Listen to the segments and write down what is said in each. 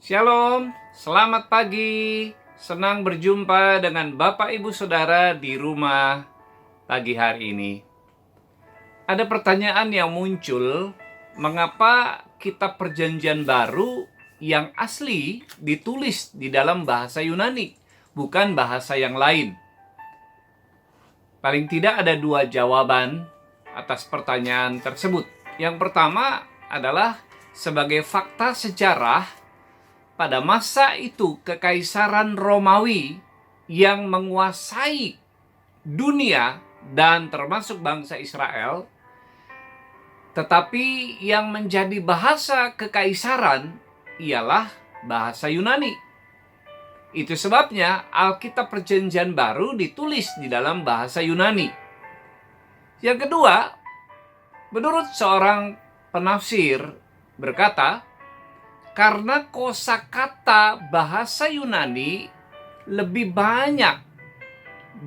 Shalom, selamat pagi. Senang berjumpa dengan Bapak Ibu Saudara di rumah pagi hari ini. Ada pertanyaan yang muncul, mengapa kitab Perjanjian Baru yang asli ditulis di dalam bahasa Yunani, bukan bahasa yang lain? Paling tidak ada dua jawaban atas pertanyaan tersebut. Yang pertama adalah sebagai fakta sejarah. Pada masa itu, Kekaisaran Romawi yang menguasai dunia dan termasuk bangsa Israel, tetapi yang menjadi bahasa kekaisaran ialah bahasa Yunani. Itu sebabnya Alkitab Perjanjian Baru ditulis di dalam bahasa Yunani. Yang kedua, menurut seorang penafsir berkata, karena kosakata bahasa Yunani lebih banyak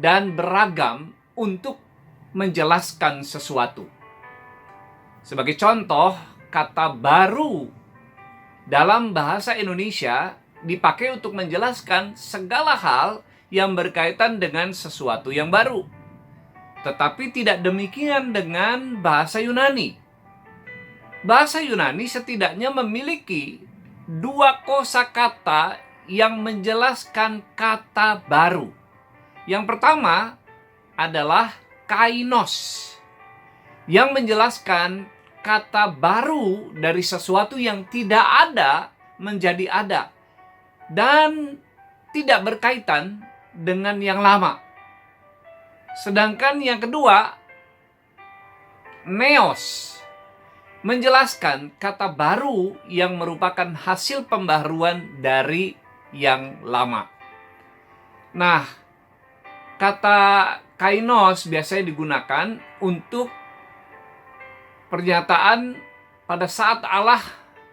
dan beragam untuk menjelaskan sesuatu. Sebagai contoh, kata baru dalam bahasa Indonesia dipakai untuk menjelaskan segala hal yang berkaitan dengan sesuatu yang baru. Tetapi tidak demikian dengan bahasa Yunani. Bahasa Yunani setidaknya memiliki dua kosakata yang menjelaskan kata baru. Yang pertama adalah kainos, yang menjelaskan kata baru dari sesuatu yang tidak ada menjadi ada dan tidak berkaitan dengan yang lama. Sedangkan yang kedua, neos, menjelaskan kata baru yang merupakan hasil pembaharuan dari yang lama. Nah, kata kainos biasanya digunakan untuk pernyataan pada saat Allah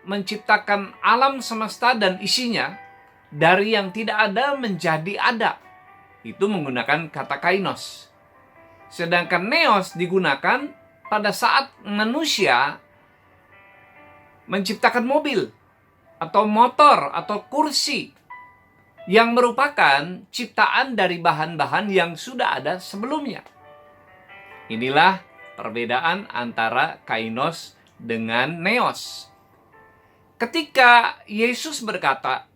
menciptakan alam semesta dan isinya dari yang tidak ada menjadi ada. Itu menggunakan kata kainos. Sedangkan neos digunakan pada saat manusia menciptakan mobil, atau motor, atau kursi, yang merupakan ciptaan dari bahan-bahan yang sudah ada sebelumnya. Inilah perbedaan antara kainos dengan neos. Ketika Yesus berkata,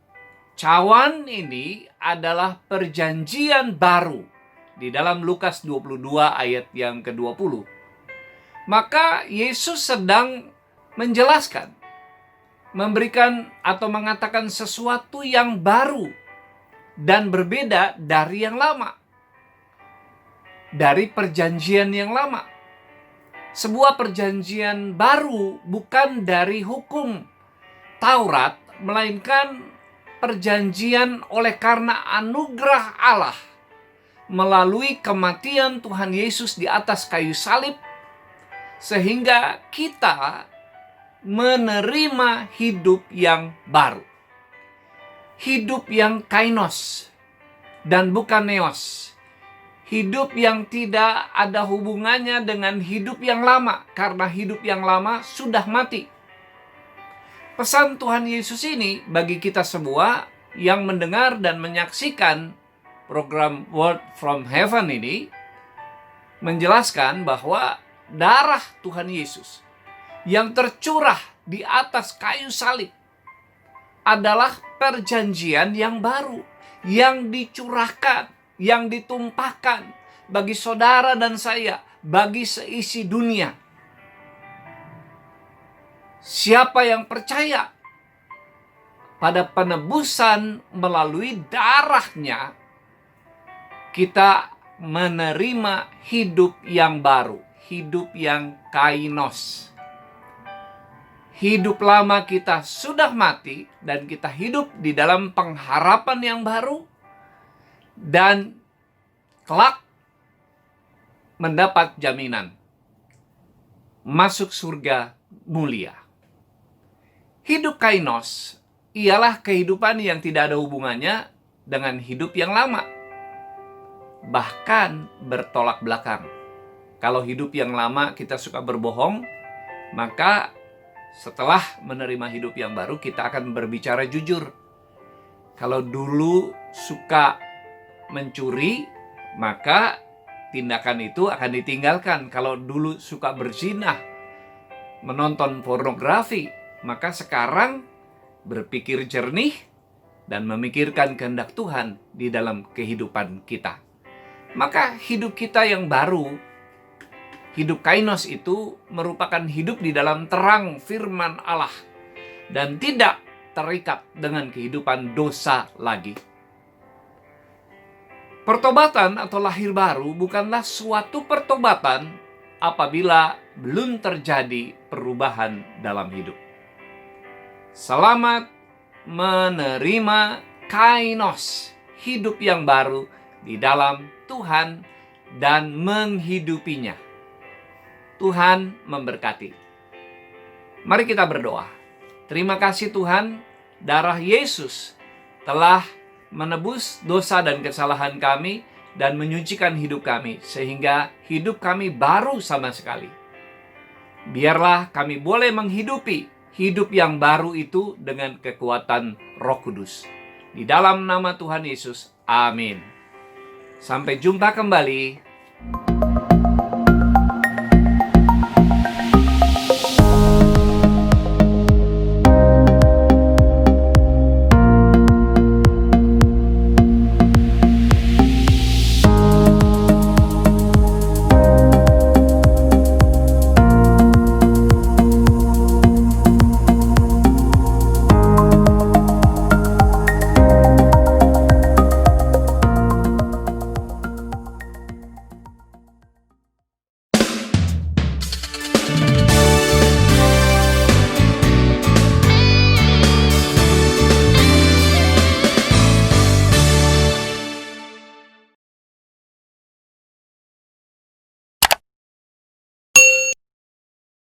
cawan ini adalah perjanjian baru, di dalam Lukas 22 ayat yang ke-20, maka Yesus sedang menjelaskan, memberikan atau mengatakan sesuatu yang baru dan berbeda dari yang lama, dari perjanjian yang lama. Sebuah perjanjian baru bukan dari hukum Taurat, melainkan perjanjian oleh karena anugerah Allah melalui kematian Tuhan Yesus di atas kayu salib, sehingga kita menerima hidup yang baru. Hidup yang kainos dan bukan neos. Hidup yang tidak ada hubungannya dengan hidup yang lama, karena hidup yang lama sudah mati. Pesan Tuhan Yesus ini bagi kita semua yang mendengar dan menyaksikan program Word from Heaven ini menjelaskan bahwa darah Tuhan Yesus yang tercurah di atas kayu salib adalah perjanjian yang baru, yang dicurahkan, yang ditumpahkan bagi saudara dan saya, bagi seisi dunia. Siapa yang percaya pada penebusan melalui darahnya, kita menerima hidup yang baru, hidup yang kainos. Hidup lama kita sudah mati dan kita hidup di dalam pengharapan yang baru dan kelak mendapat jaminan masuk surga mulia. Hidup kainos ialah kehidupan yang tidak ada hubungannya dengan hidup yang lama, bahkan bertolak belakang. Kalau hidup yang lama kita suka berbohong, maka Setelah menerima hidup yang baru, kita akan berbicara jujur. Kalau dulu suka mencuri, maka tindakan itu akan ditinggalkan. Kalau dulu suka berzinah, menonton pornografi, maka sekarang berpikir jernih dan memikirkan kehendak Tuhan di dalam kehidupan kita. Maka hidup kita yang baru, hidup kainos itu merupakan hidup di dalam terang firman Allah dan tidak terikat dengan kehidupan dosa lagi. Pertobatan atau lahir baru bukanlah suatu pertobatan apabila belum terjadi perubahan dalam hidup. Selamat menerima kainos, hidup yang baru di dalam Tuhan dan menghidupinya. Tuhan memberkati. Mari kita berdoa. Terima kasih Tuhan, darah Yesus telah menebus dosa dan kesalahan kami dan menyucikan hidup kami, sehingga hidup kami baru sama sekali. Biarlah kami boleh menghidupi hidup yang baru itu dengan kekuatan Roh Kudus. Di dalam nama Tuhan Yesus, amin. Sampai jumpa kembali.